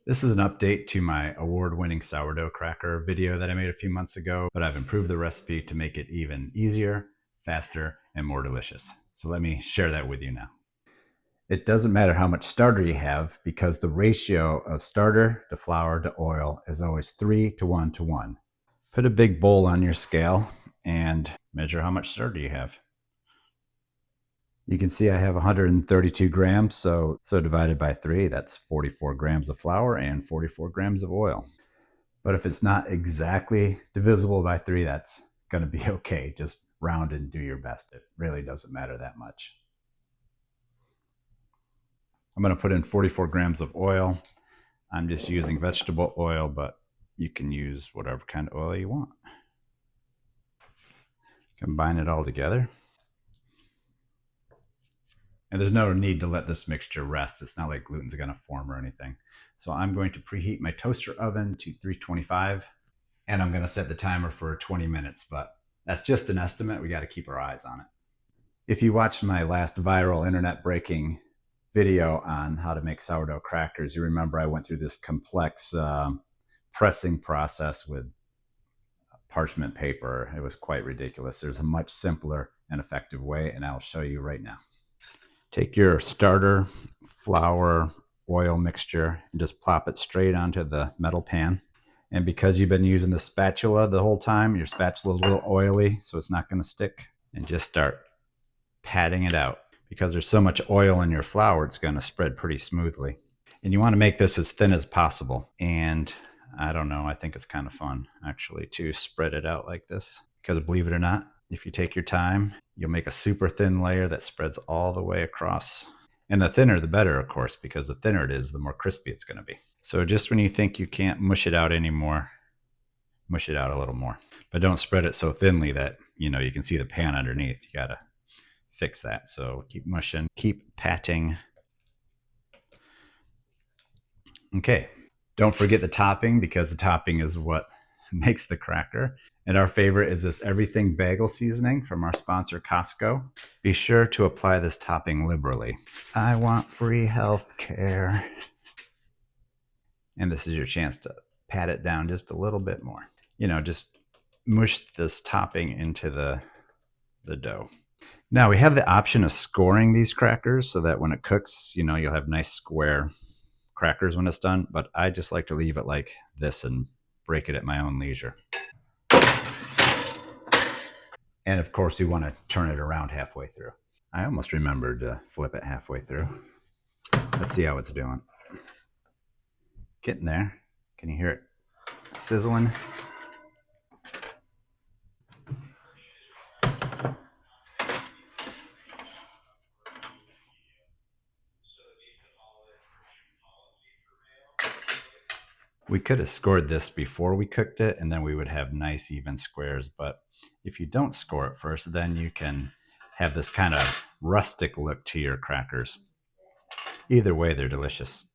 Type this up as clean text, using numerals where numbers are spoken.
This is an update to my award-winning sourdough cracker video that I made a few months ago, but I've improved the recipe to make it even easier, faster, and more delicious. So let me share that with you now. It doesn't matter how much starter you have because the ratio of starter to flour to oil is always 3 to 1 to 1. Put a big bowl on your scale and measure how much starter you have. You can see I have 132 grams, so divided by 3, that's 44 grams of flour and 44 grams of oil. But if it's not exactly divisible by 3, that's going to be okay. Just round and do your best. It really doesn't matter that much. I'm going to put in 44 grams of oil. I'm just using vegetable oil, but you can use whatever kind of oil you want. Combine it all together. And there's no need to let this mixture rest. It's not like gluten's going to form or anything. So I'm going to preheat my toaster oven to 325, and I'm going to set the timer for 20 minutes, but that's just an estimate. We got to keep our eyes on it. If you watched my last viral internet breaking video on how to make sourdough crackers, you remember I went through this complex pressing process with parchment paper. It was quite ridiculous. There's a much simpler and effective way, and I'll show you right now. Take your starter flour oil mixture and just plop it straight onto the metal pan. And because you've been using the spatula the whole time, your spatula is a little oily, so it's not going to stick. And just start patting it out. Because there's so much oil in your flour, it's going to spread pretty smoothly. And you want to make this as thin as possible. And I don't know, I think it's kind of fun actually to spread it out like this. Because believe it or not, if you take your time, you'll make a super thin layer that spreads all the way across. And the thinner, the better, of course, because the thinner it is, the more crispy it's going to be. So just when you think you can't mush it out anymore, mush it out a little more. But don't spread it so thinly that, you can see the pan underneath. You got to fix that. So keep mushing, keep patting. Okay. Don't forget the topping, because the topping is what makes the cracker. And our favorite is this everything bagel seasoning from our sponsor Costco. Be sure to apply this topping liberally. I want free health care. And this is your chance to pat it down just a little bit more. Just mush this topping into the dough. Now we have the option of scoring these crackers so that when it cooks, you'll have nice square crackers when it's done. But I just like to leave it like this and break it at my own leisure. And of course, you want to turn it around halfway through. I almost remembered to flip it halfway through. Let's see how it's doing. Getting there. Can you hear it sizzling? We could have scored this before we cooked it, and then we would have nice even squares. But if you don't score it first, then you can have this kind of rustic look to your crackers. Either way, they're delicious.